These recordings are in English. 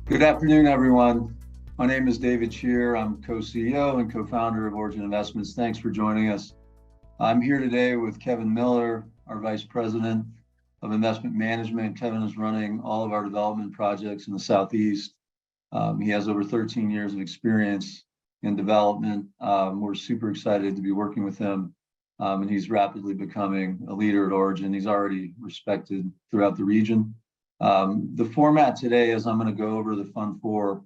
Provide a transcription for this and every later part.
Good afternoon, everyone. My name is David Scherer. I'm co-CEO and co-founder of Origin Investments. Thanks for joining us. I'm here today with Kevin Miller, our Vice President of Investment Management. Kevin is running all of our development projects in the Southeast. He has over 13 years of experience in development. We're super excited to be working with him, and he's rapidly becoming a leader at Origin. He's already respected throughout the region. The format today is I'm going to go over the Fund 4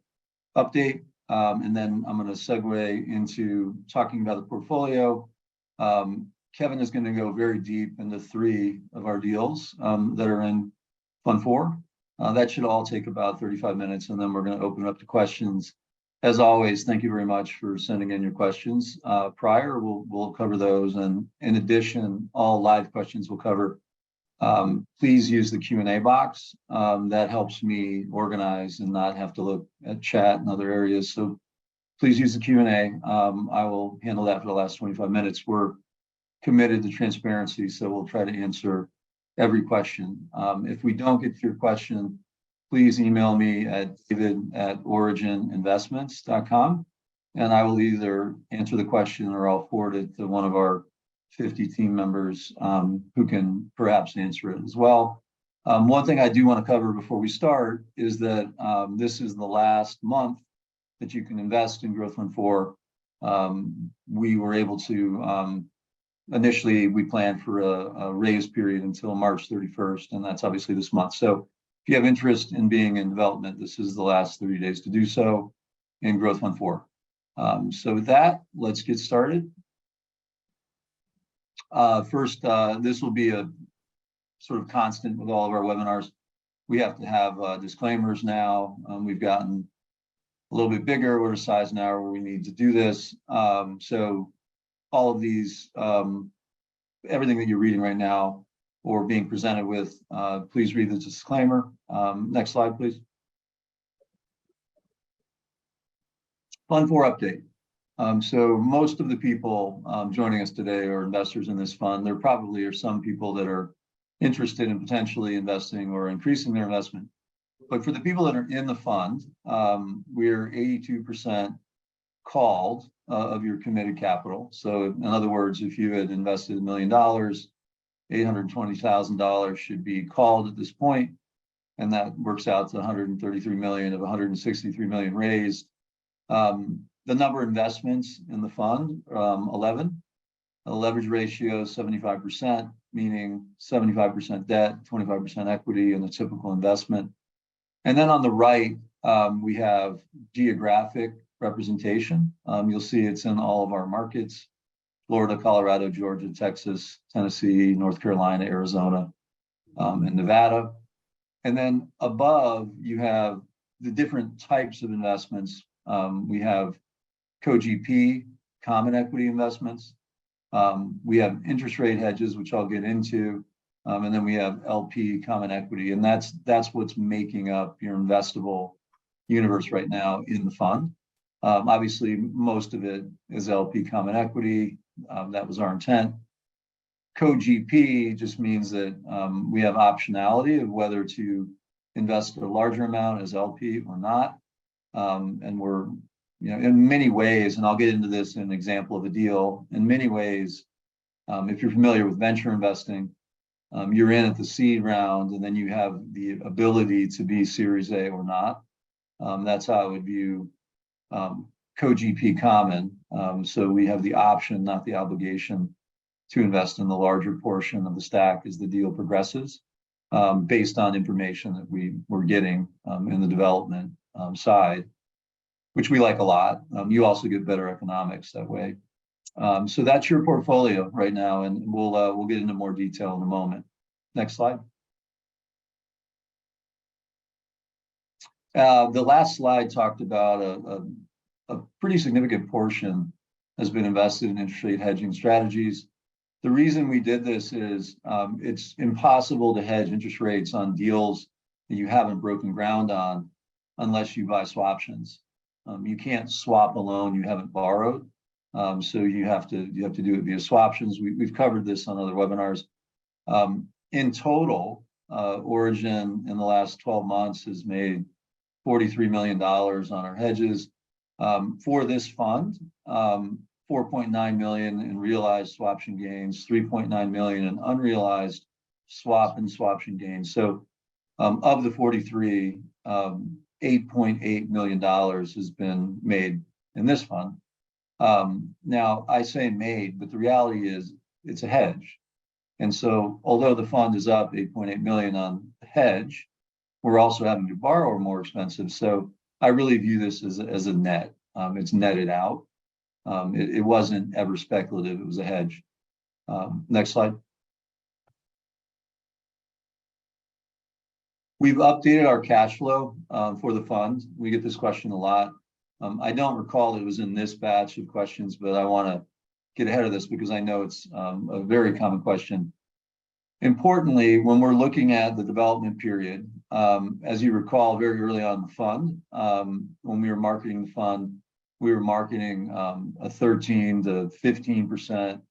update, and then I'm going to segue into talking about the portfolio. Kevin is going to go very deep into 3 of our deals that are in Fund 4. That should all take about 35 minutes, and then we're going to open it up to questions. As always, thank you very much for sending in your questions prior. We'll cover those, and in addition, all live questions we'll cover. Please use the Q&A box. That helps me organize and not have to look at chat and other areas. So please use the Q&A. I will handle that for the last 25 minutes. We're committed to transparency, so we'll try to answer every question. If we don't get to your question, please email me at david@origininvestments.com, and I will either answer the question or I'll forward it to one of our 50 team members who can perhaps answer it as well. One thing I do want to cover before we start is that this is the last month that you can invest in Growth Fund 4. We were able to, initially we planned for a raise period until March 31st, and that's obviously this month. So if you have interest in being in development, this is the last 30 days to do so in Growth Fund 4. So with that, let's get started. First, this will be a sort of constant with all of our webinars. We have to have disclaimers now. We've gotten a little bit bigger. We're a size now where we need to do this. So all of these, everything that you're reading right now or being presented with, please read the disclaimer. Next slide, please. Fund 4 update. So most of the people joining us today are investors in this fund. There probably are some people that are interested in potentially investing or increasing their investment. But for the people that are in the fund, we're 82% called of your committed capital. So in other words, if you had invested $1 million, $820,000 should be called at this point, and that works out to 133 million of 163 million raised. The number of investments in the fund, 11. The leverage ratio is 75%, meaning 75% debt, 25% equity in a typical investment. And then on the right, we have geographic representation. You'll see it's in all of our markets: Florida, Colorado, Georgia, Texas, Tennessee, North Carolina, Arizona, and Nevada. And then above, you have the different types of investments. We have Co-GP, common equity investments. We have interest rate hedges, which I'll get into. And then we have LP common equity. And that's what's making up your investable universe right now in the fund. Obviously, most of it is LP common equity. That was our intent. Co-GP just means that we have optionality of whether to invest a larger amount as LP or not. And we're, in many ways, and I'll get into this in an example of a deal, in many ways, if you're familiar with venture investing, you're in at the seed round, and then you have the ability to be Series A or not. That's how I would view Co-GP common. So we have the option, not the obligation, to invest in the larger portion of the stack as the deal progresses, based on information that we're getting in the development side, which we like a lot. You also get better economics that way. So that's your portfolio right now, and we'll get into more detail in a moment. Next slide. The last slide talked about a pretty significant portion has been invested in interest rate hedging strategies. The reason we did this is it's impossible to hedge interest rates on deals that you haven't broken ground on unless you buy swaptions. You can't swap a loan you haven't borrowed. So you have to do it via swaptions. We've covered this on other webinars. In total, Origin in the last 12 months has made $43 million on our hedges. For this fund, 4.9 million in realized swaption gains, 3.9 million in unrealized swap and swaption gains. So of the 43, $8.8 million has been made in this fund. Now I say made, but the reality is it's a hedge. And so although the fund is up 8.8 million on the hedge, we're also having to borrow more expensive. So I really view this as a net. It's netted out. It wasn't ever speculative, it was a hedge. Next slide. We've updated our cash flow for the fund. We get this question a lot. I don't recall it was in this batch of questions, but I want to get ahead of this because I know it's a very common question. Importantly, when we're looking at the development period, as you recall, very early on in the fund, when we were marketing the fund, we were marketing a 13 to 15%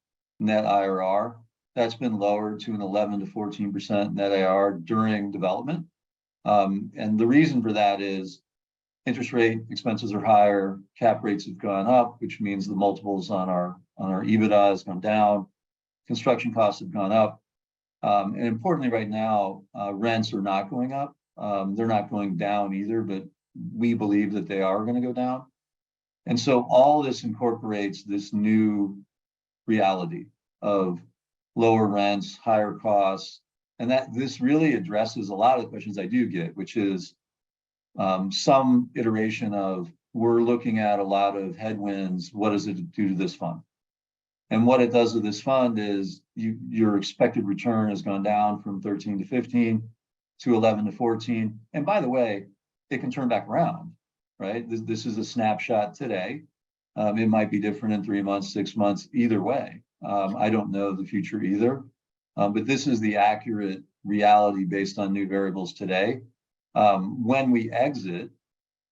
net IRR. That's been lowered to an 11 to 14% net IRR during development. And the reason for that is interest rate expenses are higher, cap rates have gone up, which means the multiples on our EBITDA has gone down, construction costs have gone up. And importantly, right now, rents are not going up. They're not going down either, but we believe that they are going to go down. And so all this incorporates this new reality of lower rents, higher costs, and that this really addresses a lot of the questions I do get, which is some iteration of we're looking at a lot of headwinds. What does it do to this fund? And what it does to this fund is your expected return has gone down from 13 to 15 to 11 to 14. And by the way, it can turn back around, right? This is a snapshot today. It might be different in 3 months, 6 months, either way. I don't know the future either. But this is the accurate reality based on new variables today. When we exit,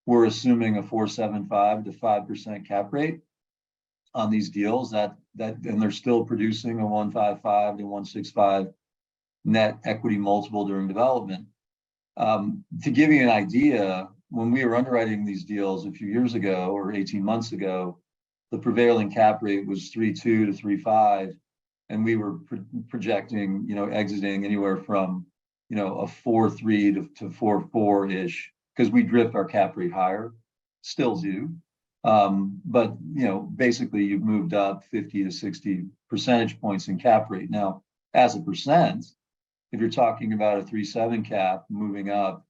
we're assuming a 4.75 to 5% cap rate on these deals and they're still producing a 1.55 to 1.65 net equity multiple during development. To give you an idea, when we were underwriting these deals a few years ago or 18 months ago, the prevailing cap rate was 3.2 to 3.5, and we were projecting, exiting anywhere from, a 4.3 to 4.4-ish, because we drift our cap rate higher, still do. But basically you've moved up 50 to 60 percentage points in cap rate. Now, as a percent, if you're talking about a 3.7 cap moving up,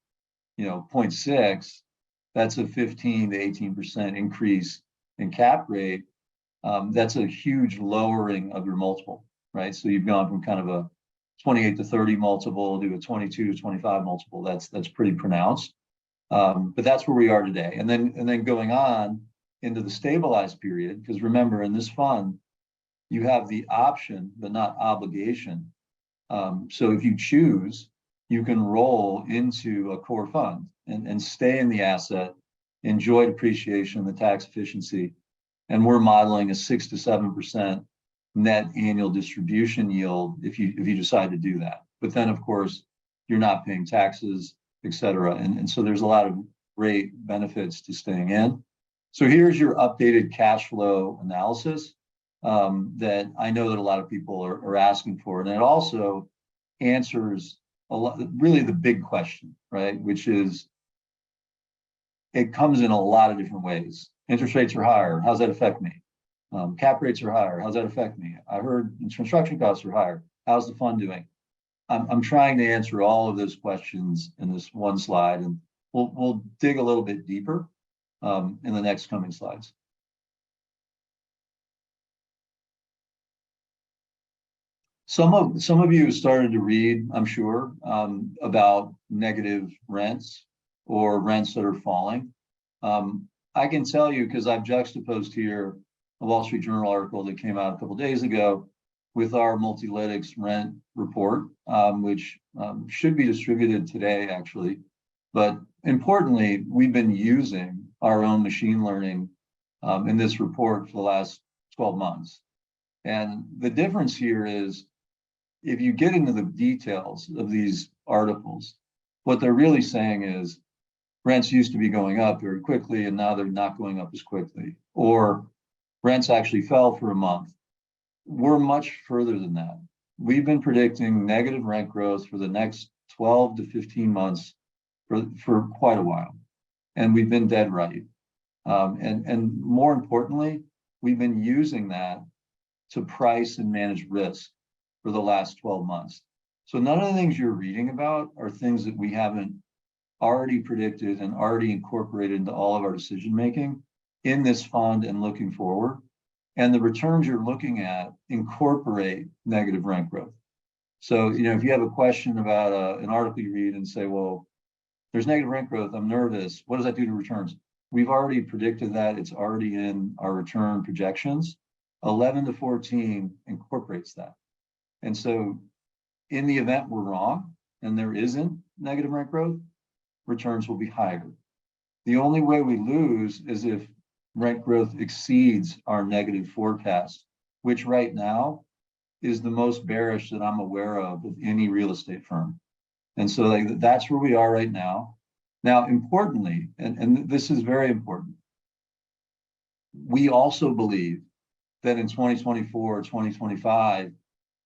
0.6, that's a 15 to 18% increase in cap rate. That's a huge lowering of your multiple, right? So you've gone from kind of a 28 to 30 multiple to a 22 to 25 multiple. That's pretty pronounced. But that's where we are today. And then going on into the stabilized period, because remember, in this fund, you have the option, but not obligation. So if you choose, you can roll into a core fund and stay in the asset, enjoy depreciation, the tax efficiency. And we're modeling a 6 to 7% net annual distribution yield if you decide to do that. But then, of course, you're not paying taxes, et cetera. And so there's a lot of great benefits to staying in. So here's your updated cash flow analysis that I know that a lot of people are asking for. And it also answers a lot, really the big question, right? Which is, it comes in a lot of different ways. Interest rates are higher. How's that affect me? Cap rates are higher. How's that affect me? I heard construction costs are higher. How's the fund doing? I'm trying to answer all of those questions in this one slide, and we'll dig a little bit deeper in the next coming slides. Some of you have started to read, I'm sure, about negative rents or rents that are falling. I can tell you, because I've juxtaposed here a Wall Street Journal article that came out a couple of days ago with our Multilytics rent report, which should be distributed today, actually. But importantly, we've been using our own machine learning in this report for the last 12 months. And the difference here is, if you get into the details of these articles, what they're really saying is rents used to be going up very quickly and now they're not going up as quickly, or rents actually fell for a month. We're much further than that. We've been predicting negative rent growth for the next 12 to 15 months for quite a while. And we've been dead right. And more importantly, we've been using that to price and manage risk for the last 12 months. So none of the things you're reading about are things that we haven't already predicted and already incorporated into all of our decision making in this fund and looking forward. And the returns you're looking at incorporate negative rent growth. So, if you have a question about an article you read and say, well, there's negative rent growth, I'm nervous, what does that do to returns? We've already predicted that. It's already in our return projections. 11 to 14 incorporates that. And so in the event we're wrong and there isn't negative rent growth, returns will be higher. The only way we lose is if rent growth exceeds our negative forecast, which right now is the most bearish that I'm aware of any real estate firm. And so that's where we are right now. Now, importantly, and this is very important, we also believe that in 2024, 2025,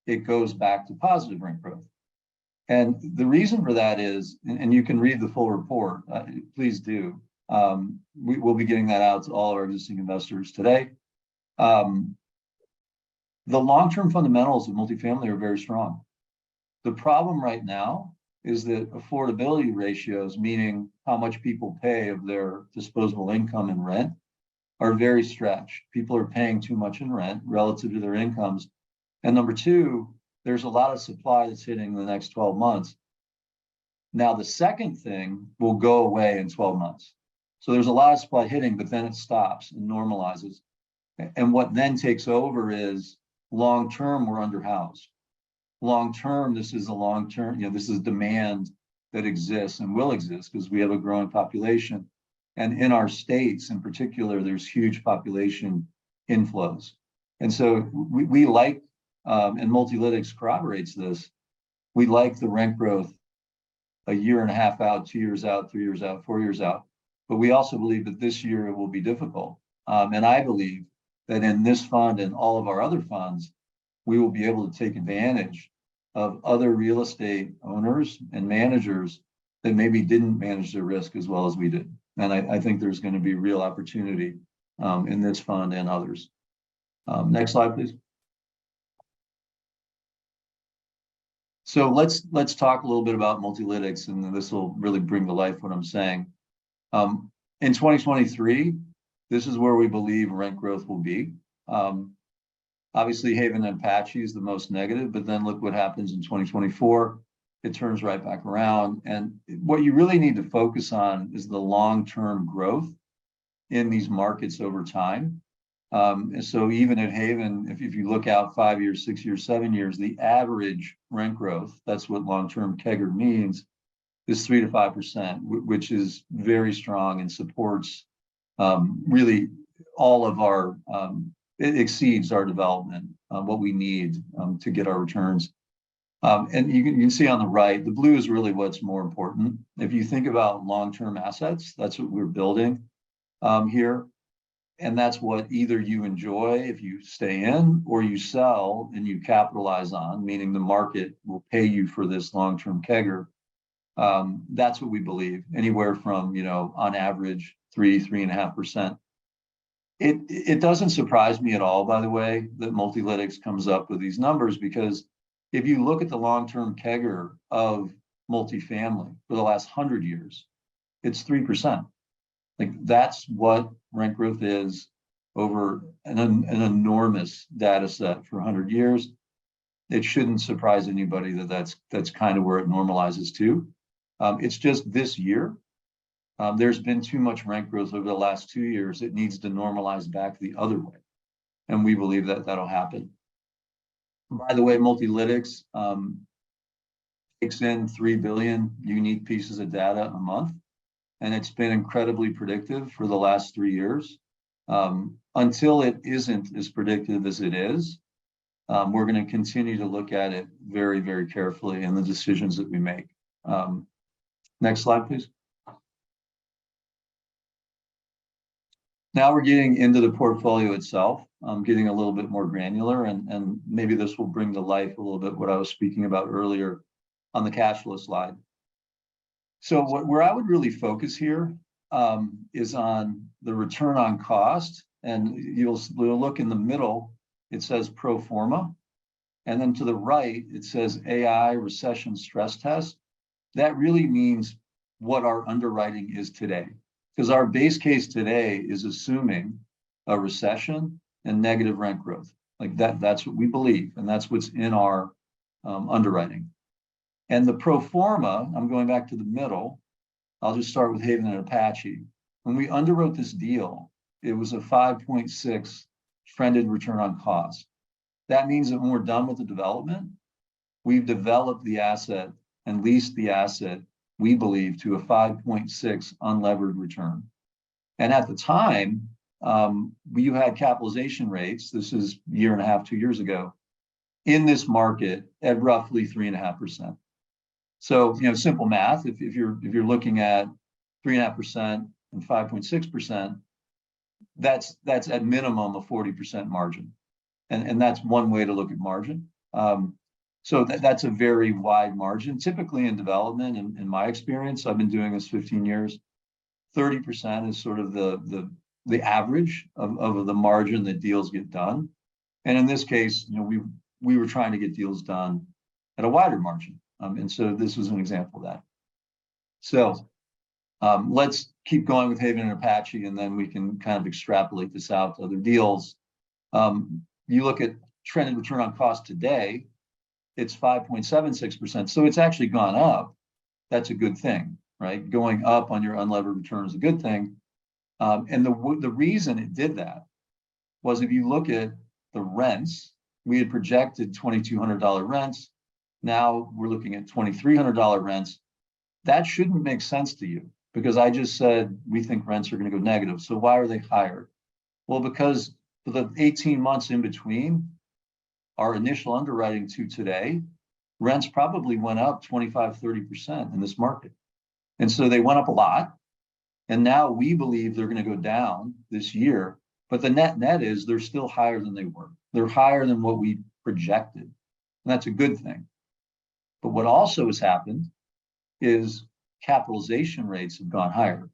it goes back to positive rent growth. And the reason for that is, and you can read the full report, please do. We will be getting that out to all of our existing investors today. The long-term fundamentals of multifamily are very strong. The problem right now is that affordability ratios, meaning how much people pay of their disposable income in rent, are very stretched. People are paying too much in rent relative to their incomes. And number two, there's a lot of supply that's hitting in the next 12 months. Now, the second thing will go away in 12 months. So there's a lot of supply hitting, but then it stops and normalizes. And what then takes over is long-term, we're underhoused. Long-term, this is a long-term, this is demand that exists and will exist because we have a growing population. And in our states in particular, there's huge population inflows. And so we like, and Multilytics corroborates this, we like the rent growth a year and a half out, 2 years out, 3 years out, 4 years out. But we also believe that this year it will be difficult. And I believe that in this fund and all of our other funds, we will be able to take advantage of other real estate owners and managers that maybe didn't manage their risk as well as we did. And I think there's going to be real opportunity in this fund and others. Next slide, please. So let's talk a little bit about Multilytics, and this will really bring to life what I'm saying. In 2023, this is where we believe rent growth will be. Obviously, Haven and Apache is the most negative, but then look what happens in 2024. It turns right back around. And what you really need to focus on is the long-term growth in these markets over time. And so even at Haven, if you look out 5 years, 6 years, 7 years, the average rent growth, that's what long-term CAGR means, is 3 to 5%, which is very strong and supports really all of our, it exceeds our development, what we need to get our returns. And you can see on the right, the blue is really what's more important. If you think about long-term assets, that's what we're building here. And that's what either you enjoy if you stay in, or you sell and you capitalize on, meaning the market will pay you for this long-term CAGR. That's what we believe, anywhere from, on average, 3.5%. It doesn't surprise me at all, by the way, that Multilytics comes up with these numbers, because if you look at the long-term CAGR of multifamily for the last 100 years, it's 3%. Like, that's what rent growth is over an enormous data set for 100 years. It shouldn't surprise anybody that that's kind of where it normalizes to. It's just this year, there's been too much rent growth over the last 2 years. It needs to normalize back the other way. And we believe that that'll happen. By the way, Multilytics takes in 3 billion unique pieces of data a month. And it's been incredibly predictive for the last 3 years. Until it isn't as predictive as it is, we're going to continue to look at it very, very carefully in the decisions that we make. Next slide, please. Now we're getting into the portfolio itself. I'm getting a little bit more granular, and maybe this will bring to life a little bit what I was speaking about earlier on the cash flow slide. So where I would really focus here is on the return on cost. And you'll look in the middle, it says pro forma. And then to the right, it says AI recession stress test. That really means what our underwriting is today. Because our base case today is assuming a recession and negative rent growth. Like that's what we believe. And that's what's in our underwriting. And the pro forma, I'm going back to the middle. I'll just start with Haven and Apache. When we underwrote this deal, it was a 5.6 trended return on cost. That means that when we're done with the development, we've developed the asset and leased the asset, we believe, to a 5.6 unlevered return. And at the time, you had capitalization rates, this is a year and a half, 2 years ago, in this market at roughly 3.5%. So, simple math, if you're looking at 3.5% and 5.6%, that's at minimum a 40% margin. And that's one way to look at margin. So that's a very wide margin. Typically in development, in my experience, I've been doing this 15 years, 30% is sort of the average of the margin that deals get done. And in this case, we were trying to get deals done at a wider margin. And so this was an example of that. So let's keep going with Haven and Apache, and then we can kind of extrapolate this out to other deals. You look at trended return on cost today, it's 5.76%. So it's actually gone up. That's a good thing, right? Going up on your unlevered return is a good thing. And the reason it did that was, if you look at the rents, we had projected $2,200 rents. Now we're looking at $2,300 rents. That shouldn't make sense to you, because I just said we think rents are going to go negative. So why are they higher? Well, because for the 18 months in between our initial underwriting to today, rents probably went up 25, 30% in this market. And so they went up a lot. And now we believe they're going to go down this year. But the net is they're still higher than they were. They're higher than what we projected. And that's a good thing. But what also has happened is capitalization rates have gone higher.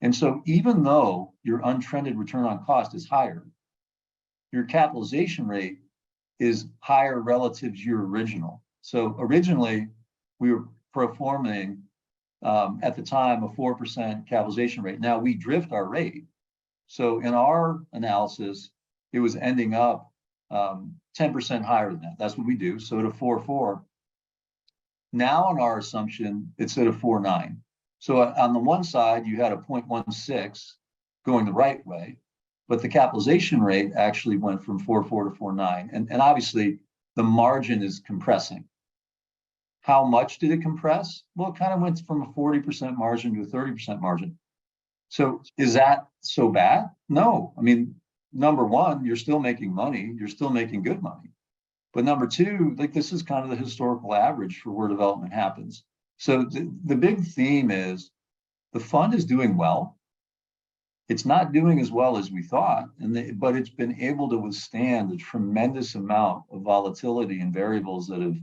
And so even though your untrended return on cost is higher, your capitalization rate is higher relative to your original. So originally, we were performing at the time a 4% capitalization rate. Now we drift our rate. So in our analysis, it was ending up 10% higher than that. That's what we do. So at a 4.4. Now on our assumption, it's at a 4.9. So on the one side, you had a 0.16 going the right way, but the capitalization rate actually went from 4.4 to 4.9. And obviously, the margin is compressing. How much did it compress? Well, it kind of went from a 40% margin to a 30% margin. So is that so bad? No. I mean, number one, you're still making money. You're still making good money. But number two, like, this is kind of the historical average for where development happens. So the big theme is the fund is doing well. It's not doing as well as we thought, but it's been able to withstand a tremendous amount of volatility and variables that have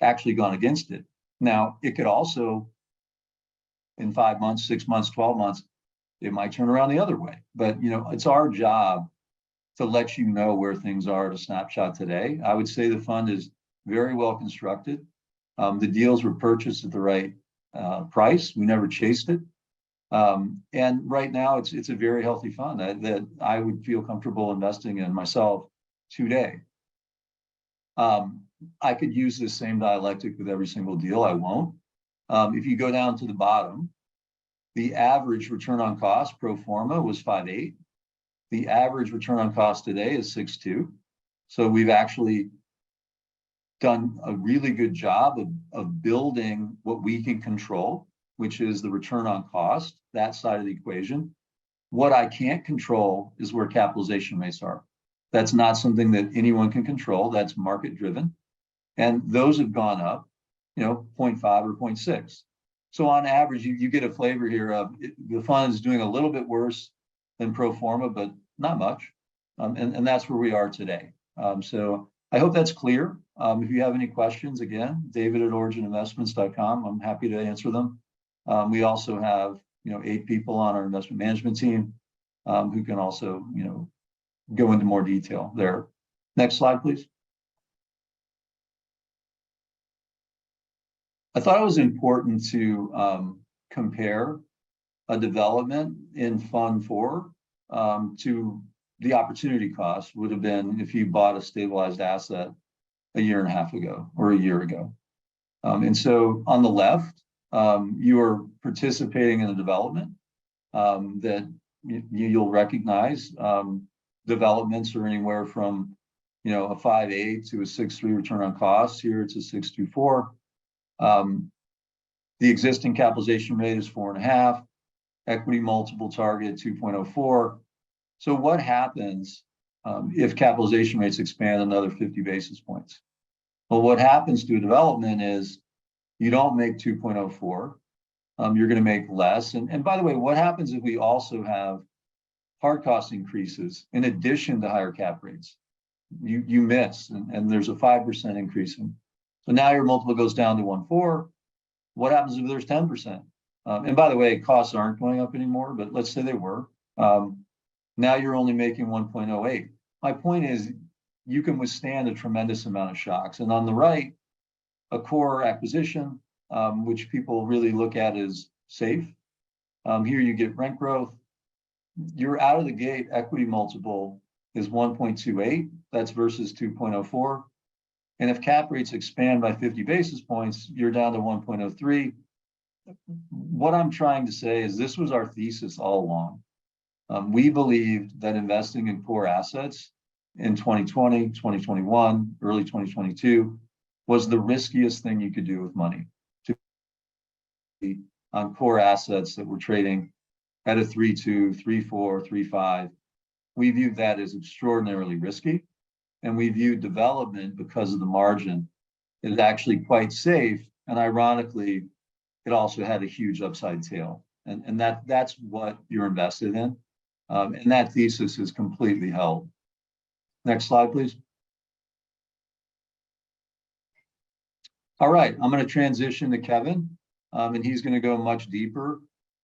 actually gone against it. Now, it could also, in 5 months, 6 months, 12 months, it might turn around the other way. But it's our job to let you know where things are at a snapshot today. I would say the fund is very well constructed. The deals were purchased at the right price. We never chased it. And right now, it's a very healthy fund that I would feel comfortable investing in myself today. I could use this same dialectic with every single deal. I won't. If you go down to the bottom, the average return on cost pro forma was 5.8. The average return on cost today is 6.2. So we've actually done a really good job of building what we can control, which is the return on cost, that side of the equation. What I can't control is where capitalization rates are. That's not something that anyone can control. That's market driven. And those have gone up, 0.5 or 0.6. So on average, you get a flavor here of the fund is doing a little bit worse than pro forma, but not much. And that's where we are today. So I hope that's clear. If you have any questions, again, david@origininvestments.com. I'm happy to answer them. We also have, 8 people on our investment management team who can also, go into more detail there. Next slide, please. I thought it was important to compare a development in Fund 4 to the opportunity cost would have been if you bought a stabilized asset a year and a half ago or a year ago. And so on the left, you are participating in a development that you'll recognize. Developments are anywhere from, a 5.8 to a 6.3 return on cost. Here it's a 6.24. The existing capitalization rate is 4.5. Equity multiple target 2.04. So what happens if capitalization rates expand another 50 basis points? Well, what happens to a development is you don't make 2.04. You're going to make less. And by the way, what happens if we also have hard cost increases in addition to higher cap rates? You miss, and there's a 5% increase. So now your multiple goes down to 1.4. What happens if there's 10%? And by the way, costs aren't going up anymore, but let's say they were. Now you're only making 1.08. My point is you can withstand a tremendous amount of shocks. And on the right, a core acquisition, which people really look at as safe. Here you get rent growth. You're out of the gate, equity multiple is 1.28. That's versus 2.04. And if cap rates expand by 50 basis points, you're down to 1.03. What I'm trying to say is this was our thesis all along. We believed that investing in core assets in 2020, 2021, early 2022 was the riskiest thing you could do with money, to be on core assets that were trading at a 3.2, 3.4, 3.5. We viewed that as extraordinarily risky. And we viewed development, because of the margin, is actually quite safe. And ironically, it also had a huge upside tail. And that's what you're invested in. And that thesis is completely held. Next slide, please. All right, I'm going to transition to Kevin, and he's going to go much deeper.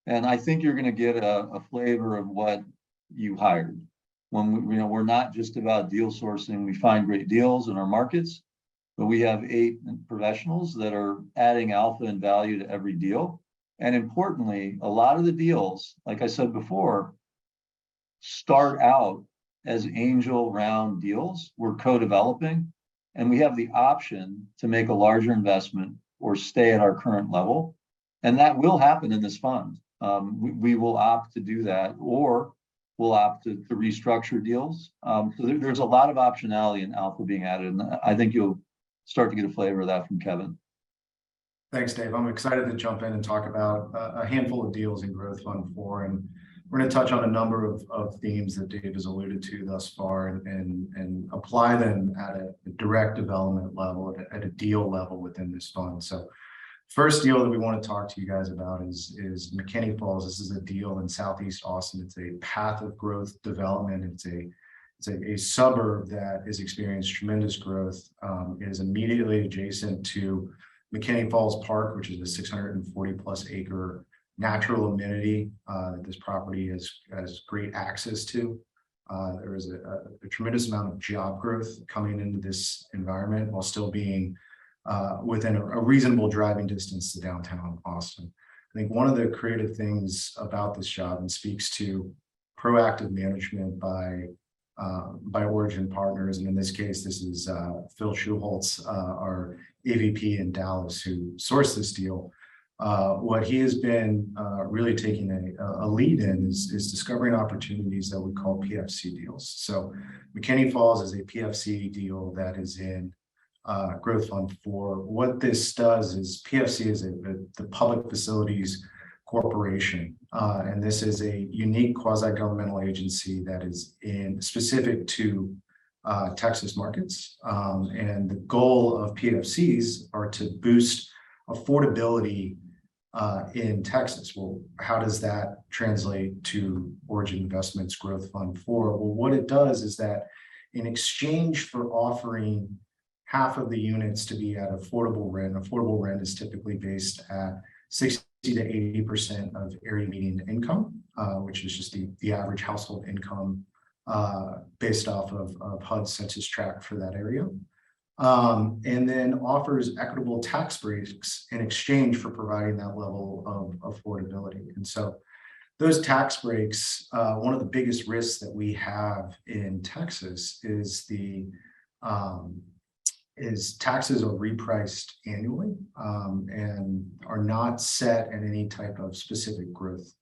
And I think you're going to get a flavor of what you hired. When we're not just about deal sourcing, we find great deals in our markets, but we have 8 professionals that are adding alpha and value to every deal. And importantly, a lot of the deals, like I said before, start out as angel round deals. We're co-developing, and we have the option to make a larger investment or stay at our current level. And that will happen in this fund. We will opt to do that, or we'll opt to restructure deals. So there's a lot of optionality in alpha being added. And I think you'll start to get a flavor of that from Kevin. Thanks, Dave. I'm excited to jump in and talk about a handful of deals in Growth Fund 4. And we're going to touch on a number of themes that Dave has alluded to thus far and apply them at a direct development level, at a deal level within this fund. So first deal that we want to talk to you guys about is McKinney Falls. This is a deal in Southeast Austin. It's a path of growth development. It's a suburb that has experienced tremendous growth. It is immediately adjacent to McKinney Falls Park, which is a 640 plus acre natural amenity that this property has great access to. There is a tremendous amount of job growth coming into this environment while still being within a reasonable driving distance to downtown Austin. I think one of the creative things about this job, and speaks to proactive management by Origin Partners, and in this case, this is Phil Schuholtz, our AVP in Dallas, who sourced this deal. What he has been really taking a lead in is discovering opportunities that we call PFC deals. So McKinney Falls is a PFC deal that is in Growth Fund 4. What this does is PFC is the Public Facilities Corporation, and this is a unique quasi-governmental agency that is specific to Texas markets. And the goal of PFCs are to boost affordability in Texas. Well, how does that translate to Origin Investments Growth Fund 4? Well, what it does is that in exchange for offering half of the units to be at affordable rent is typically based at 60 to 80% of area median income, which is just the average household income based off of HUD census tract for that area. And then offers equitable tax breaks in exchange for providing that level of affordability. And so those tax breaks, one of the biggest risks that we have in Texas is taxes are repriced annually and are not set in any type of specific growth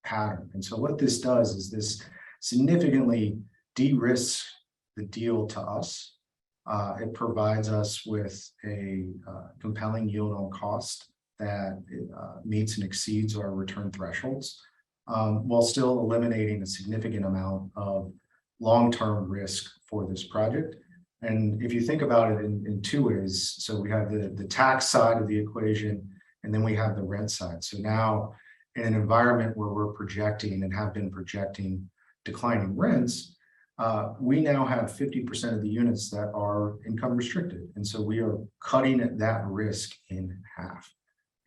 pattern. And so what this does is this significantly de-risks the deal to us. It provides us with a compelling yield on cost that meets and exceeds our return thresholds, while still eliminating a significant amount of long-term risk for this project. And if you think about it in two ways, so we have the tax side of the equation, and then we have the rent side. So now in an environment where we're projecting and have been projecting declining rents, we now have 50% of the units that are income restricted. And so we are cutting that risk in half.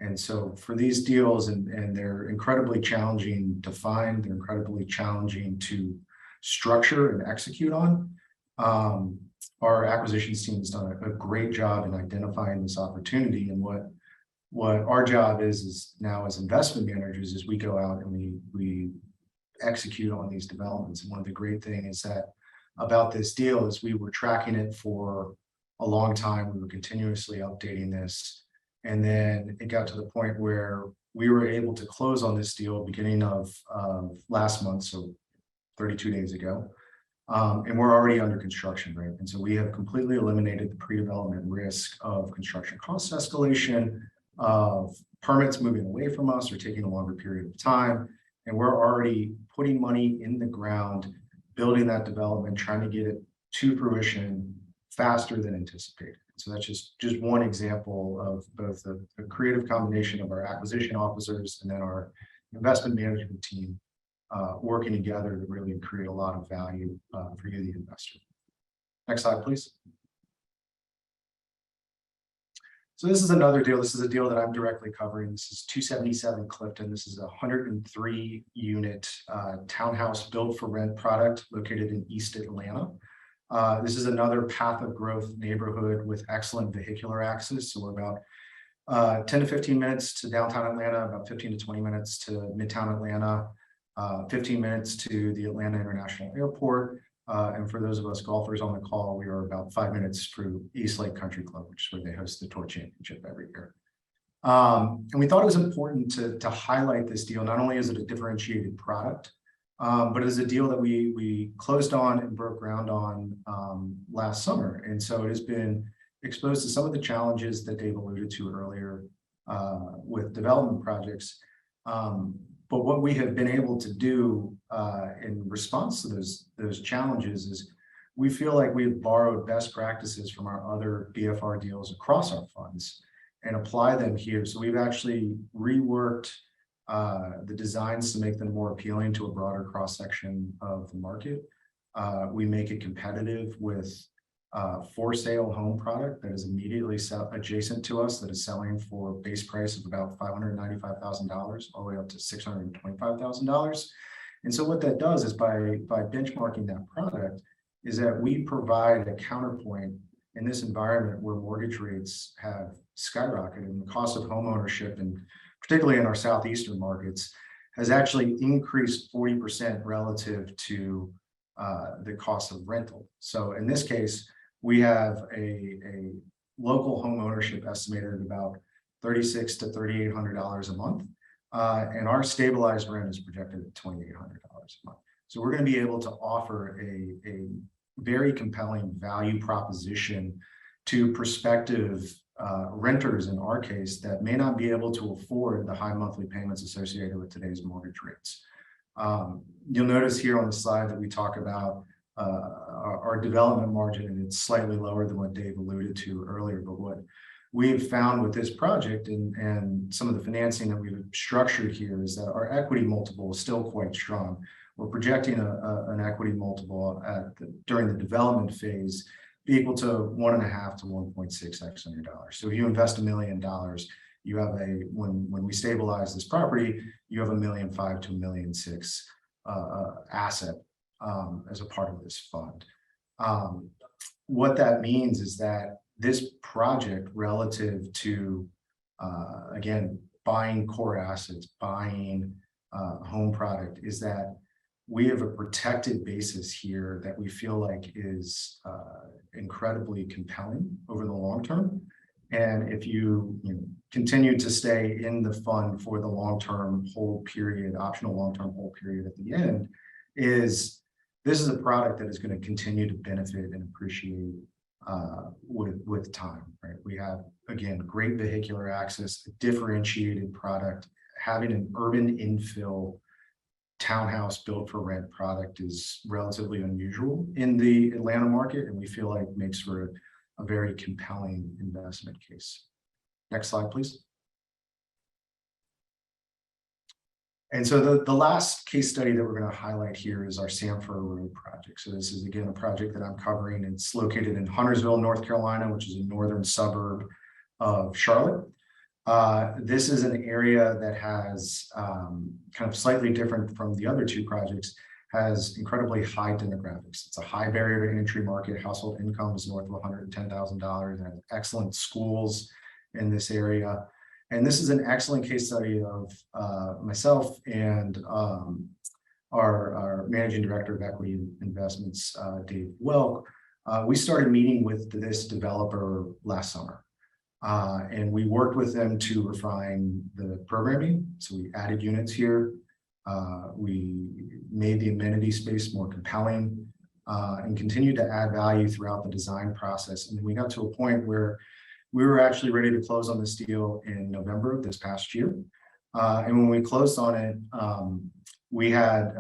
And so for these deals, and they're incredibly challenging to find, they're incredibly challenging to structure and execute on. Our acquisitions team has done a great job in identifying this opportunity. And what our job is now as investment managers is we go out and we execute on these developments. And one of the great things is that about this deal is we were tracking it for a long time. We were continuously updating this. And then it got to the point where we were able to close on this deal beginning of last month, so 32 days ago. And we're already under construction, right? And so we have completely eliminated the pre-development risk of construction cost escalation, of permits moving away from us or taking a longer period of time. And we're already putting money in the ground, building that development, trying to get it to fruition faster than anticipated. So that's just one example of both the creative combination of our acquisition officers and then our investment management team working together to really create a lot of value for you, the investor. Next slide, please. So this is another deal. This is a deal that I'm directly covering. This is 277 Clifton. This is a 103 unit townhouse built for rent product located in East Atlanta. This is another path of growth neighborhood with excellent vehicular access. So we're about 10 to 15 minutes to downtown Atlanta, about 15 to 20 minutes to Midtown Atlanta, 15 minutes to the Atlanta International Airport. And for those of us golfers on the call, we are about 5 minutes through East Lake Country Club, which is where they host the Tour Championship every year. And we thought it was important to highlight this deal. Not only is it a differentiated product, but it is a deal that we closed on and broke ground on last summer. And so it has been exposed to some of the challenges that Dave alluded to earlier with development projects. But what we have been able to do in response to those challenges is we feel like we've borrowed best practices from our other BFR deals across our funds and apply them here. So we've actually reworked the designs to make them more appealing to a broader cross-section of the market. We make it competitive with for sale home product that is immediately adjacent to us that is selling for a base price of about $595,000 all the way up to $625,000. And so what that does is by benchmarking that product is that we provide a counterpoint in this environment where mortgage rates have skyrocketed and the cost of home ownership, and particularly in our southeastern markets, has actually increased 40% relative to the cost of rental. So in this case, we have a local home ownership estimated at about $3,600 to $3,800 a month. And our stabilized rent is projected at $2,800 a month. So we're going to be able to offer a very compelling value proposition to prospective renters, in our case, that may not be able to afford the high monthly payments associated with today's mortgage rates. You'll notice here on the slide that we talk about our development margin, and it's slightly lower than what Dave alluded to earlier. But we've found with this project and some of the financing that we've structured here is that our equity multiple is still quite strong. We're projecting an equity multiple during the development phase be equal to 1.5 to 1.6x on your dollar. So if you invest $1 million, you have when we stabilize this property, you have $1.5 million to $1.6 million asset as a part of this fund. What that means is that this project relative to, again, buying core assets, buying home product, is that we have a protected basis here that we feel like is incredibly compelling over the long term. And if you continue to stay in the fund for the long-term hold period, optional long-term hold period at the end, this is a product that is going to continue to benefit and appreciate with time, right? We have, again, great vehicular access, a differentiated product. Having an urban infill townhouse built for rent product is relatively unusual in the Atlanta market, and we feel like makes for a very compelling investment case. Next slide, please. And so the last case study that we're going to highlight here is our Sanford Road project. So this is, again, a project that I'm covering. It's located in Huntersville, North Carolina, which is a northern suburb of Charlotte. This is an area that has kind of slightly different from the other two projects, has incredibly high demographics. It's a high barrier to entry market. Household income is north of $110,000 and has excellent schools in this area. And this is an excellent case study of myself and our managing director of equity investments, Dave Welk. We started meeting with this developer last summer. And we worked with them to refine the programming. So we added units here. We made the amenity space more compelling and continued to add value throughout the design process. And we got to a point where we were actually ready to close on this deal in November of this past year. And when we closed on it, we had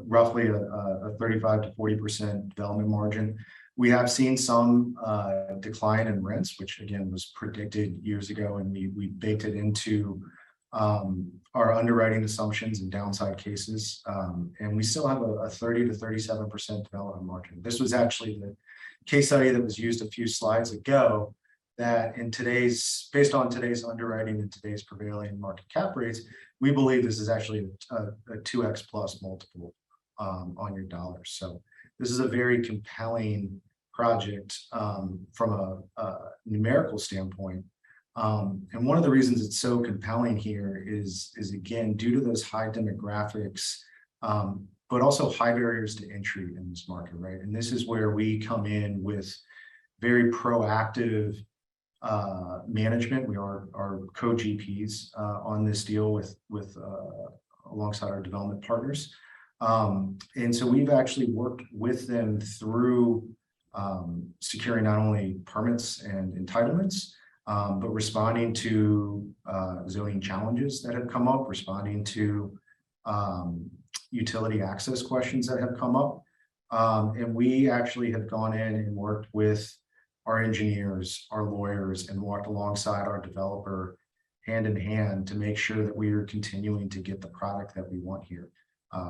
roughly a 35 to 40% development margin. We have seen some decline in rents, which again was predicted years ago, and we baked it into our underwriting assumptions and downside cases. And we still have a 30 to 37% development margin. This was actually the case study that was used a few slides ago, that based on today's underwriting and today's prevailing market cap rates, we believe this is actually a 2x plus multiple on your dollars. So this is a very compelling project from a numerical standpoint. And one of the reasons it's so compelling here is again, due to those high demographics, but also high barriers to entry in this market, right? And this is where we come in with very proactive management. We are our co-GPs on this deal with alongside our development partners. And so we've actually worked with them through securing not only permits and entitlements, but responding to zoning challenges that have come up, responding to utility access questions that have come up. And we actually have gone in and worked with our engineers, our lawyers, and walked alongside our developer hand in hand to make sure that we are continuing to get the product that we want here.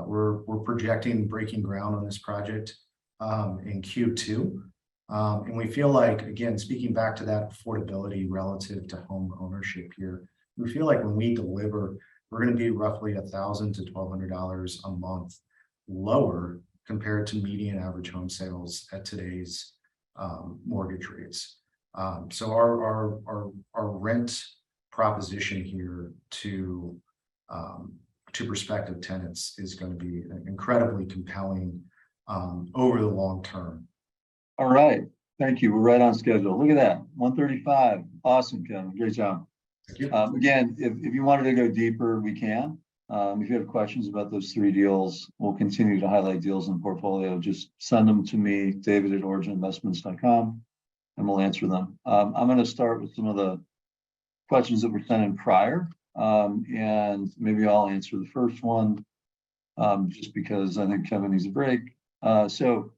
We're projecting breaking ground on this project in Q2. And we feel like, again, speaking back to that affordability relative to home ownership here, we feel like when we deliver, we're going to be roughly $1,000 to $1,200 a month lower compared to median average home sales at today's mortgage rates. So our rent proposition here to prospective tenants is going to be incredibly compelling over the long term. All right. Thank you. We're right on schedule. Look at that. 1:35. Awesome, Kevin. Great job. Thank you. Again, if you wanted to go deeper, we can. If you have questions about those three deals, we'll continue to highlight deals in the portfolio. Just send them to me, david@origininvestments.com, and we'll answer them. I'm going to start with some of the questions that were sent in prior, and maybe I'll answer the first one just because I think Kevin needs a break. So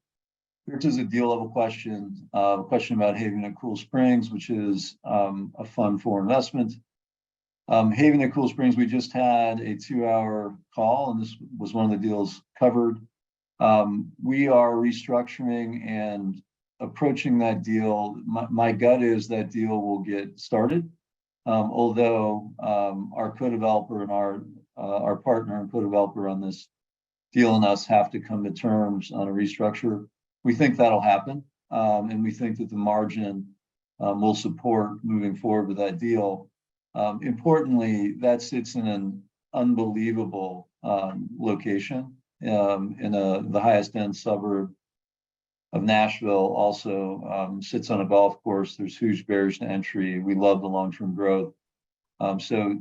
Which is a deal level question, a question about Haven at Cool Springs, which is a fund for investment. Haven at Cool Springs, we just had a 2-hour call, and this was one of the deals covered. We are restructuring and approaching that deal. My gut is that deal will get started, although our co-developer and our partner and co-developer on this deal and us have to come to terms on a restructure. We think that'll happen, and we think that the margin will support moving forward with that deal. Importantly, that sits in an unbelievable location in the highest end suburb of Nashville. Also sits on a golf course. There's huge barriers to entry. We love the long-term growth. So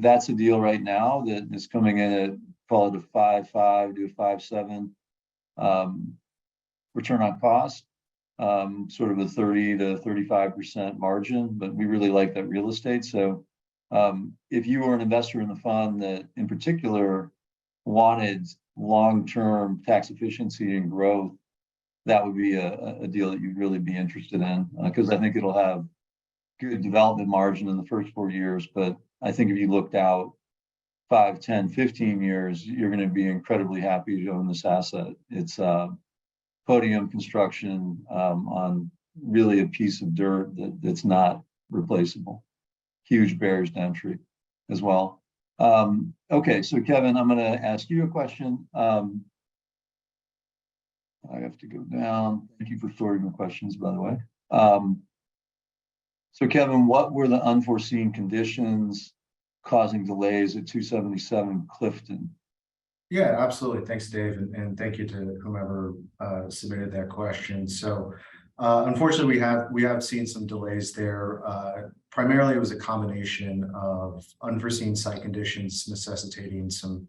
that's a deal right now that is coming in at, call it a 5.5 to 5.7 return on cost, sort of a 30 to 35% margin, but we really like that real estate. So if you were an investor in the fund that in particular wanted long-term tax efficiency and growth, that would be a deal that you'd really be interested in, because I think it'll have good development margin in the first 4 years. But I think if you looked out 5, 10, 15 years, you're going to be incredibly happy to own this asset. It's podium construction on really a piece of dirt that's not replaceable. Huge barriers to entry as well. Okay, so Kevin, I'm going to ask you a question. I have to go down. Thank you for sorting the questions, by the way. So Kevin, what were the unforeseen conditions causing delays at 277 Clifton? Yeah, absolutely. Thanks, Dave, and thank you to whomever submitted that question. So, unfortunately, we have seen some delays there. Primarily, it was a combination of unforeseen site conditions necessitating some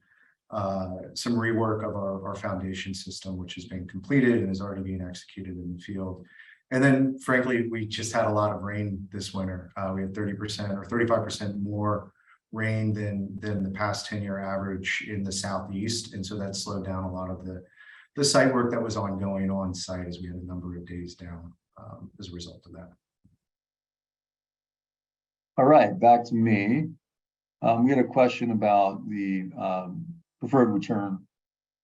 rework of our foundation system, which has been completed and is already being executed in the field. And then, frankly, we just had a lot of rain this winter. We had 30% or 35% more rain than the past 10-year average in the Southeast. And so that slowed down a lot of the site work that was ongoing on site, as we had a number of days down as a result of that. All right, back to me. We had a question about the preferred return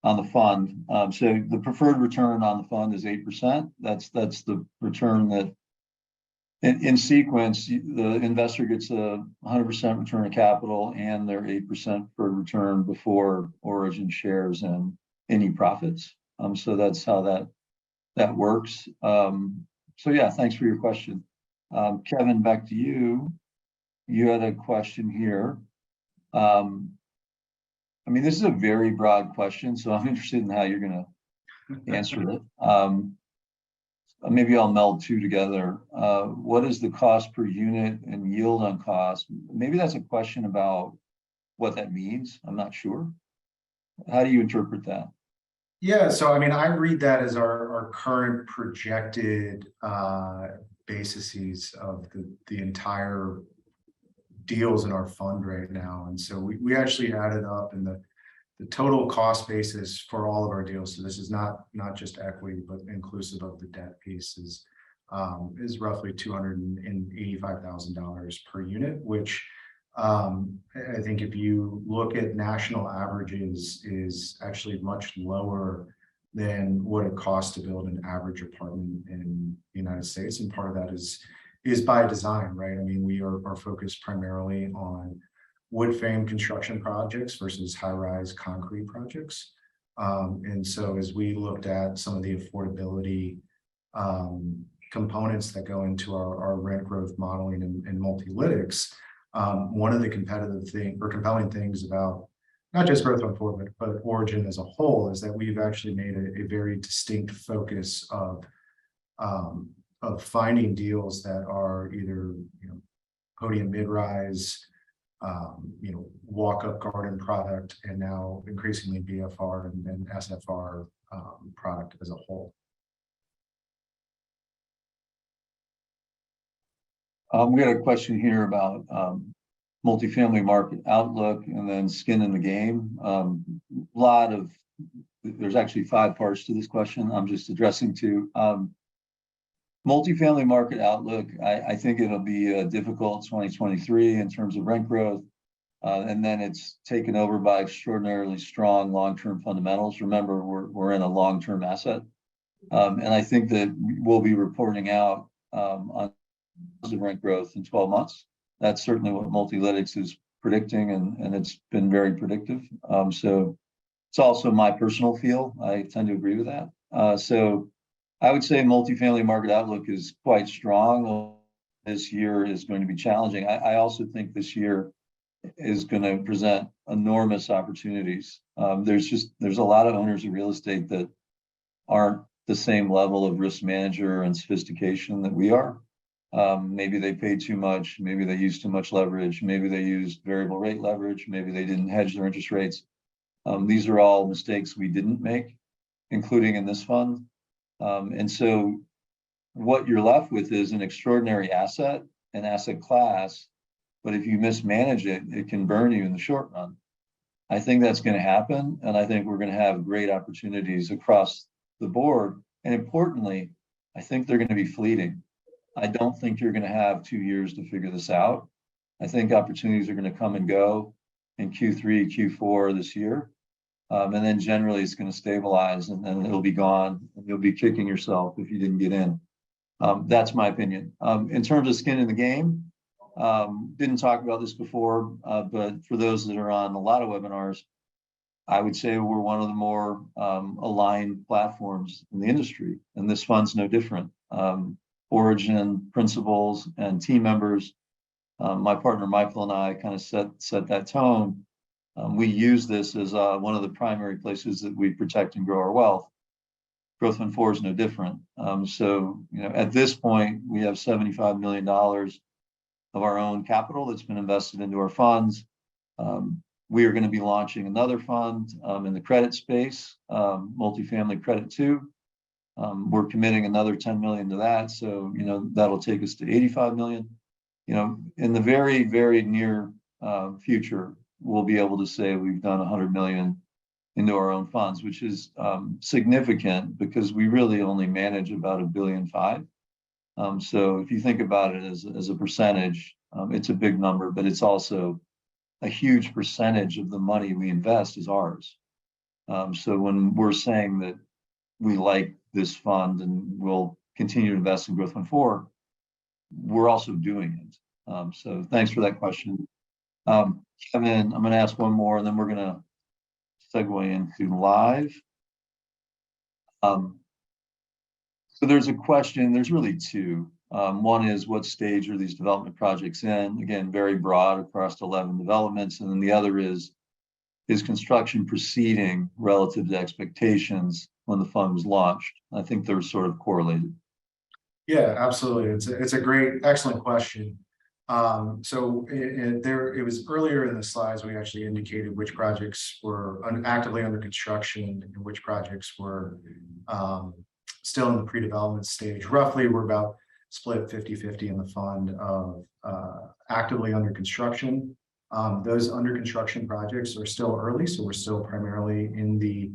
on the fund. So the preferred return on the fund is 8%. That's the return that in sequence, the investor gets a 100% return of capital and their 8% for return before Origin shares and any profits. So that's how that works. So yeah, thanks for your question. Kevin, back to you. You had a question here. I mean, this is a very broad question, so I'm interested in how you're going to answer it. Maybe I'll meld two together. What is the cost per unit and yield on cost? Maybe that's a question about what that means. I'm not sure. How do you interpret that? Yeah, so I mean, I read that as our current projected bases of the entire deals in our fund right now. And so we actually added up, and the total cost basis for all of our deals, so this is not just equity, but inclusive of the debt piece, is roughly $285,000 per unit, which I think if you look at national averages is actually much lower than what it costs to build an average apartment in the United States. And part of that is by design, right? I mean, we are focused primarily on wood frame construction projects versus high-rise concrete projects. And so as we looked at some of the affordability components that go into our rent growth modeling and multilytics, one of the compelling things about not just Growth on Four, but Origin as a whole, is that we've actually made a very distinct focus of finding deals that are either podium mid-rise, walk-up garden product, and now increasingly BFR and SFR product as a whole. We got a question here about multifamily market outlook and then skin in the game. A lot of there's actually 5 parts to this question. I'm just addressing 2. Multifamily market outlook, I think it'll be a difficult 2023 in terms of rent growth. And then it's taken over by extraordinarily strong long-term fundamentals. Remember, we're in a long-term asset. And I think that we'll be reporting out on positive rent growth in 12 months. That's certainly what Multilytics is predicting, and it's been very predictive. So it's also my personal feel. I tend to agree with that. So I would say multifamily market outlook is quite strong. This year is going to be challenging. I also think this year is going to present enormous opportunities. There's a lot of owners of real estate that aren't the same level of risk manager and sophistication that we are. Maybe they paid too much, maybe they used too much leverage, maybe they used variable rate leverage, maybe they didn't hedge their interest rates. These are all mistakes we didn't make, including in this fund. And so what you're left with is an extraordinary asset, an asset class, but if you mismanage it, it can burn you in the short run. I think that's going to happen, and I think we're going to have great opportunities across the board. And importantly, I think they're going to be fleeting. I don't think you're going to have 2 years to figure this out. I think opportunities are going to come and go in Q3, Q4 this year. And then generally it's going to stabilize, and then it'll be gone, and you'll be kicking yourself if you didn't get in. That's my opinion. In terms of skin in the game, didn't talk about this before, but for those that are on a lot of webinars, I would say we're one of the more aligned platforms in the industry, and this fund's no different. Origin, principals, and team members, my partner Michael and I kind of set that tone. We use this as one of the primary places that we protect and grow our wealth. Growth Fund 4 is no different. So, at this point, we have $75 million of our own capital that's been invested into our funds. We are going to be launching another fund in the credit space, multifamily credit 2. We're committing another 10 million to that. So, that'll take us to 85 million. In the very, very near future, we'll be able to say we've done 100 million into our own funds, which is significant because we really only manage about $1.5 billion. So if you think about it as a percentage, it's a big number, but it's also a huge percentage of the money we invest is ours. So when we're saying that we like this fund and we'll continue to invest in Growth Fund 4, we're also doing it. So thanks for that question. Kevin, I'm going to ask one more, and then we're going to segue into live. So there's a question, there's really 2. One is, what stage are these development projects in? Again, very broad across 11 developments. And then the other is construction proceeding relative to expectations when the fund was launched? I think they're sort of correlated. Yeah, absolutely. It's a great, excellent question. So it was earlier in the slides, we actually indicated which projects were actively under construction and which projects were still in the pre-development stage. Roughly, we're about split 50-50 in the fund of actively under construction. Those under construction projects are still early, so we're still primarily in the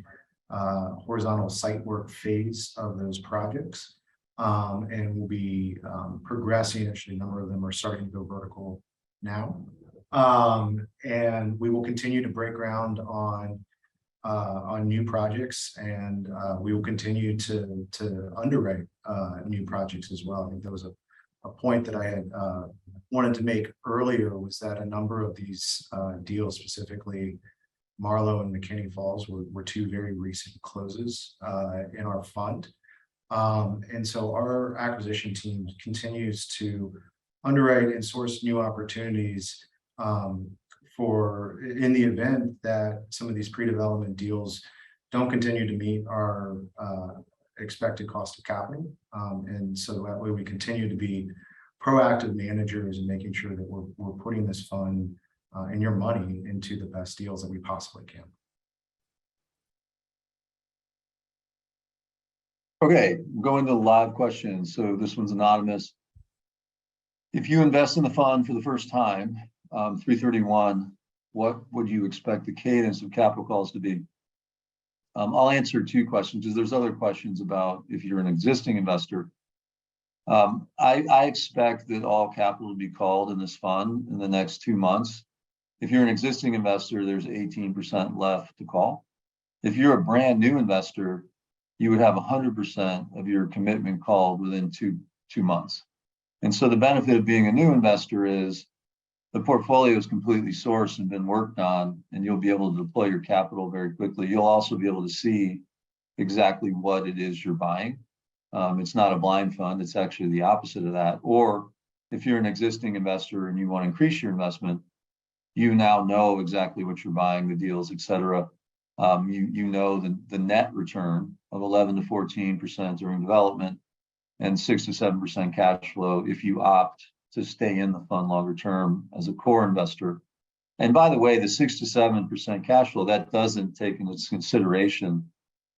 horizontal site work phase of those projects. And we'll be progressing. Actually, a number of them are starting to go vertical now. And we will continue to break ground on new projects, and we will continue to underwrite new projects as well. I think that was a point that I had wanted to make earlier, was that a number of these deals, specifically Marlowe and McKinney Falls, were 2 very recent closes in our fund. And so our acquisition team continues to underwrite and source new opportunities in the event that some of these pre-development deals don't continue to meet our expected cost of capital. And so that way we continue to be proactive managers and making sure that we're putting this fund and your money into the best deals that we possibly can. Okay, going to the live questions. So this one's anonymous. If you invest in the fund for the first time, 331, what would you expect the cadence of capital calls to be? I'll answer two questions because there's other questions about if you're an existing investor. I expect that all capital will be called in this fund in the next 2 months. If you're an existing investor, there's 18% left to call. If you're a brand new investor, you would have 100% of your commitment called within two months. And so the benefit of being a new investor is the portfolio is completely sourced and been worked on, and you'll be able to deploy your capital very quickly. You'll also be able to see exactly what it is you're buying. It's not a blind fund, it's actually the opposite of that. Or if you're an existing investor and you want to increase your investment, you now know exactly what you're buying, the deals, et cetera. You know the net return of 11 to 14% during development and 6 to 7% cash flow if you opt to stay in the fund longer term as a core investor. And by the way, the 6 to 7% cash flow, that doesn't take into consideration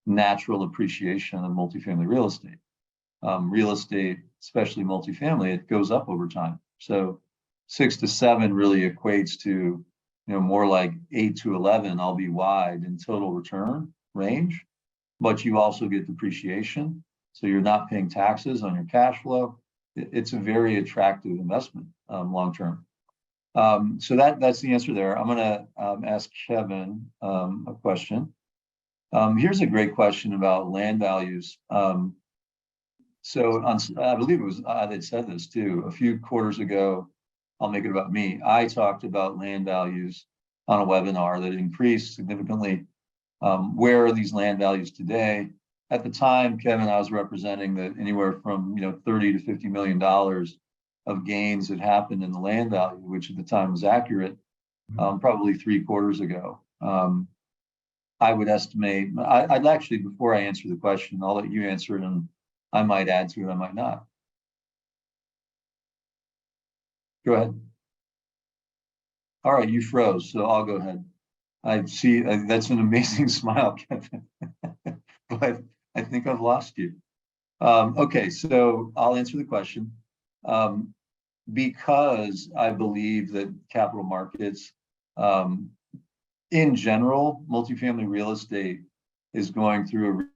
natural appreciation of multifamily real estate. Real estate, especially multifamily, it goes up over time. So 6 to 7 really equates to, more like 8 to 11, I'll be wide in total return range, but you also get depreciation. So you're not paying taxes on your cash flow. It's a very attractive investment long term. So that's the answer there. I'm going to ask Kevin a question. Here's a great question about land values. So I believe it was that said this too. A few quarters ago, I'll make it about me. I talked about land values on a webinar that increased significantly. Where are these land values today? At the time, Kevin, I was representing that anywhere from $30 to $50 million of gains had happened in the land value, which at the time was accurate, probably 3 quarters ago. I would estimate, I'd actually, before I answer the question, I'll let you answer it, and I might add to it, I might not. Go ahead. All right, you froze, so I'll go ahead. I see, that's an amazing smile, Kevin, but I think I've lost you. Okay, so I'll answer the question. Because I believe that capital markets, in general, multifamily real estate is going through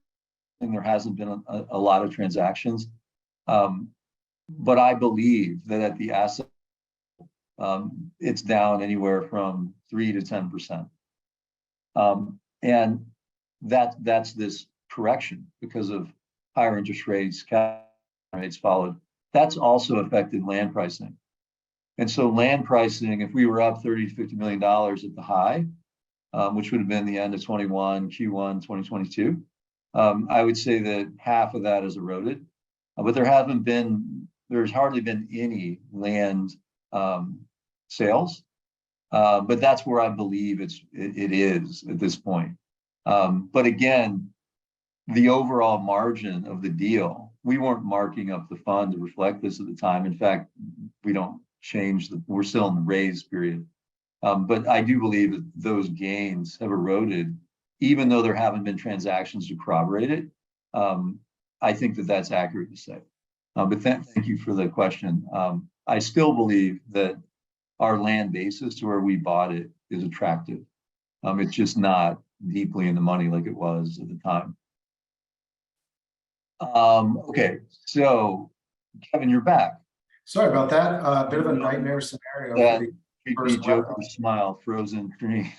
and there hasn't been a lot of transactions. But I believe that at the asset, it's down anywhere from 3 to 10%. And that's this correction because of higher interest rates, cap rates followed. That's also affected land pricing. And so land pricing, if we were up $30 to $50 million at the high, which would have been the end of 21, Q1 2022, I would say that half of that is eroded. But there's hardly been any land sales. But that's where I believe it is at this point. But again, the overall margin of the deal, we weren't marking up the fund to reflect this at the time. In fact, we don't change we're still in the raise period. But I do believe that those gains have eroded, even though there haven't been transactions to corroborate it. I think that that's accurate to say. But thank you for the question. I still believe that our land basis to where we bought it is attractive. It's just not deeply in the money like it was at the time. Okay, so Kevin, you're back. Sorry about that. A bit of a nightmare scenario. That creepy Joker smile, frozen screen.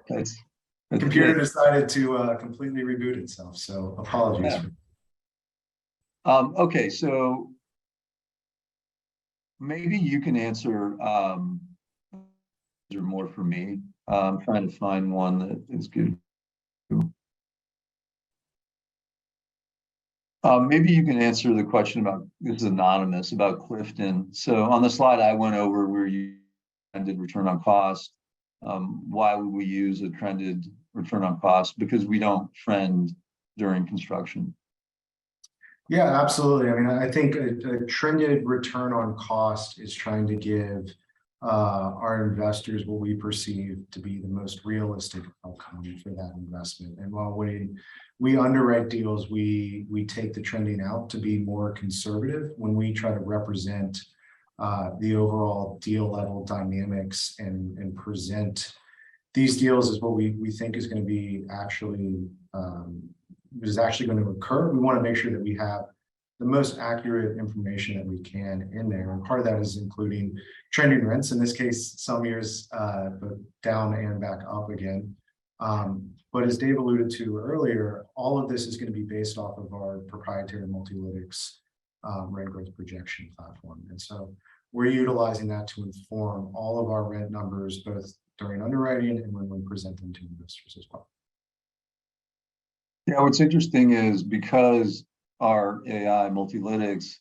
That's the computer decided to completely reboot itself, so apologies. Yeah. Okay, so maybe you can answer more for me. I'm trying to find one that is good. Maybe you can answer the question about, this is anonymous, about Clifton. So on the slide I went over where you trended return on cost. Why would we use a trended return on cost? Because we don't trend during construction. Yeah, absolutely. I mean, I think a trended return on cost is trying to give our investors what we perceive to be the most realistic outcome for that investment. And while we underwrite deals, we take the trending out to be more conservative when we try to represent the overall deal level dynamics and present these deals is what we think is going to be actually going to occur. We want to make sure that we have the most accurate information that we can in there. And part of that is including trending rents. In this case, some years both down and back up again. But as Dave alluded to earlier, all of this is going to be based off of our proprietary Multilytics rent growth projection platform. And so we're utilizing that to inform all of our rent numbers, both during underwriting and when we present them to investors as well. Yeah, what's interesting is because our AI Multilytics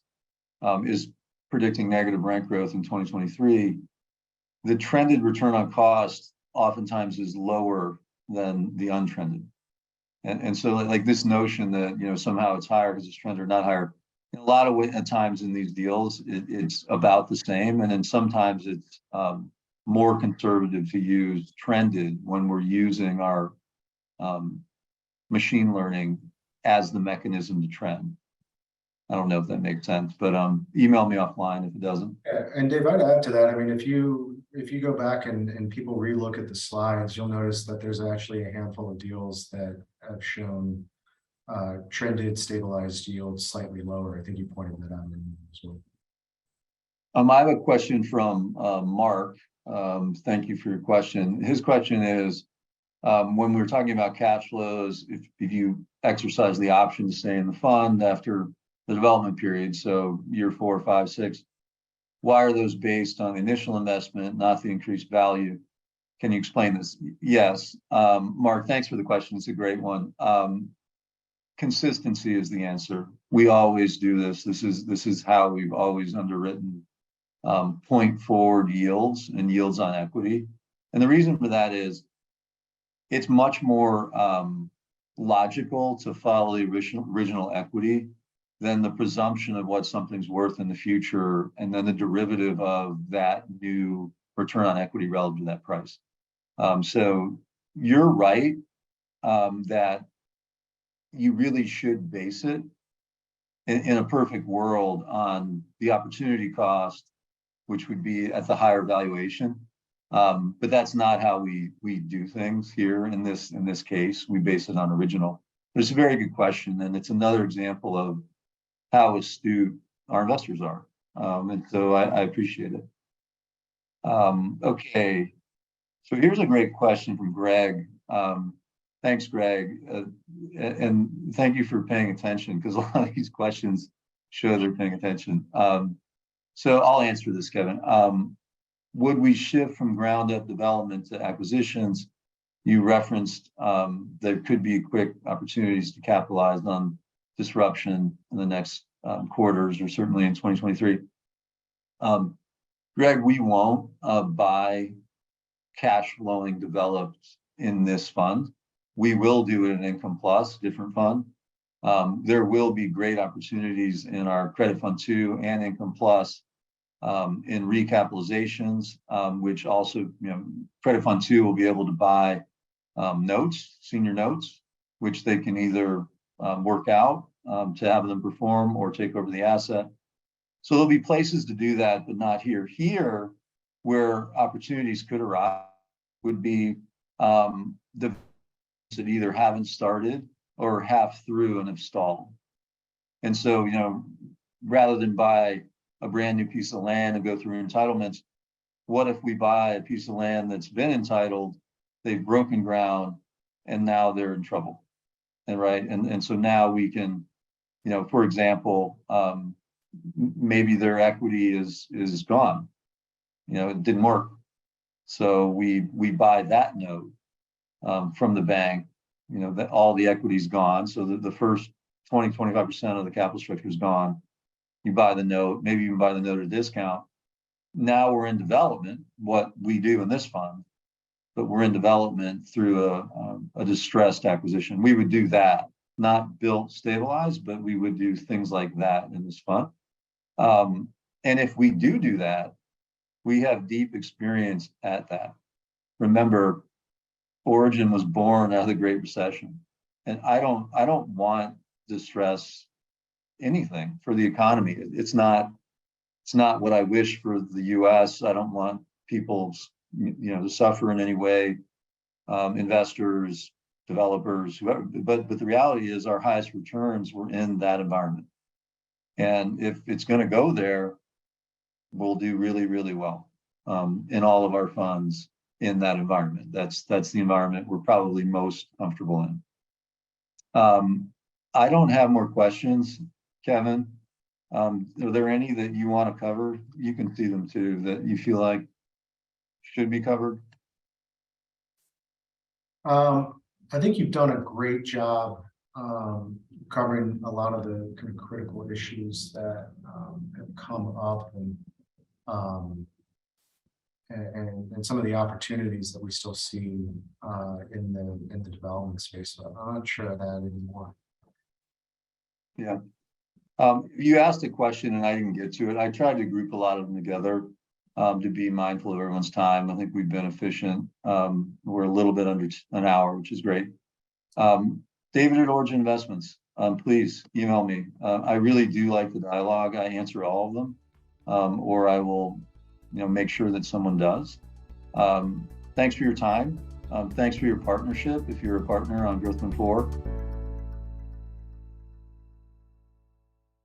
is predicting negative rent growth in 2023, the trended return on cost oftentimes is lower than the untrended. And so like this notion that, somehow it's higher because it's trended or not higher, in a lot of times in these deals, it's about the same. And then sometimes it's more conservative to use trended when we're using our machine learning as the mechanism to trend. I don't know if that makes sense, but email me offline if it doesn't. Yeah, and Dave, I'd add to that. I mean, if you go back and people relook at the slides, you'll notice that there's actually a handful of deals that have shown trended stabilized yields slightly lower. I think you pointed that out as well. I have a question from Mark. Thank you for your question. His question is, when we were talking about cash flows, if you exercise the option to stay in the fund after the development period, so year 4, 5, 6, why are those based on the initial investment, not the increased value? Can you explain this? Yes, Mark, thanks for the question. It's a great one. Consistency is the answer. We always do this. This is how we've always underwritten point forward yields and yields on equity. And the reason for that is it's much more logical to follow the original equity than the presumption of what something's worth in the future, and then the derivative of that new return on equity relative to that price. So you're right that you really should base it in a perfect world on the opportunity cost, which would be at the higher valuation. But that's not how we do things here in this case. We base it on original. But it's a very good question, and it's another example of how astute our investors are. And so I appreciate it. Okay, so here's a great question from Greg. Thanks, Greg, and thank you for paying attention, because a lot of these questions show they're paying attention. So I'll answer this, Kevin. Would we shift from ground up development to acquisitions? You referenced there could be quick opportunities to capitalize on disruption in the next quarters, or certainly in 2023. Greg, we won't buy cash flowing developed in this fund. We will do it in Income Plus, different fund. There will be great opportunities in our Credit Fund 2 and Income Plus in recapitalizations, which also, Credit Fund 2 will be able to buy notes, senior notes, which they can either work out to have them perform or take over the asset. So there'll be places to do that, but not here. Here, where opportunities could arise would be the that either haven't started or half through and have stalled. And so, rather than buy a brand new piece of land and go through entitlements, what if we buy a piece of land that's been entitled, they've broken ground, and now they're in trouble? And so now we can, for example, maybe their equity is gone. It didn't work. So we buy that note from the bank, that all the equity's gone. So the first 20-25% of the capital structure is gone. You buy the note, maybe even buy the note at a discount. Now we're in development, what we do in this fund, but we're in development through a distressed acquisition. We would do that, not built stabilized, but we would do things like that in this fund. And if we do that, we have deep experience at that. Remember, Origin was born out of the Great Recession, and I don't want distress anything for the economy. It's not what I wish for the U.S. I don't want people, to suffer in any way. investors, developers, whoever. But the reality is our highest returns were in that environment. And if it's going to go there, we'll do really, really well in all of our funds in that environment. That's the environment we're probably most comfortable in. I don't have more questions, Kevin. Are there any that you want to cover? You can see them too, that you feel like should be covered. I think you've done a great job covering a lot of the kind of critical issues that have come up and some of the opportunities that we still see in the development space. So I'm not sure of that anymore. Yeah. You asked a question and I didn't get to it. I tried to group a lot of them together to be mindful of everyone's time. I think we've been efficient. We're a little bit under an hour, which is great. David at Origin Investments, please email me. I really do like the dialogue. I answer all of them, or I will, make sure that someone does. Thanks for your time. Thanks for your partnership. If you're a partner on Growth Fund 4.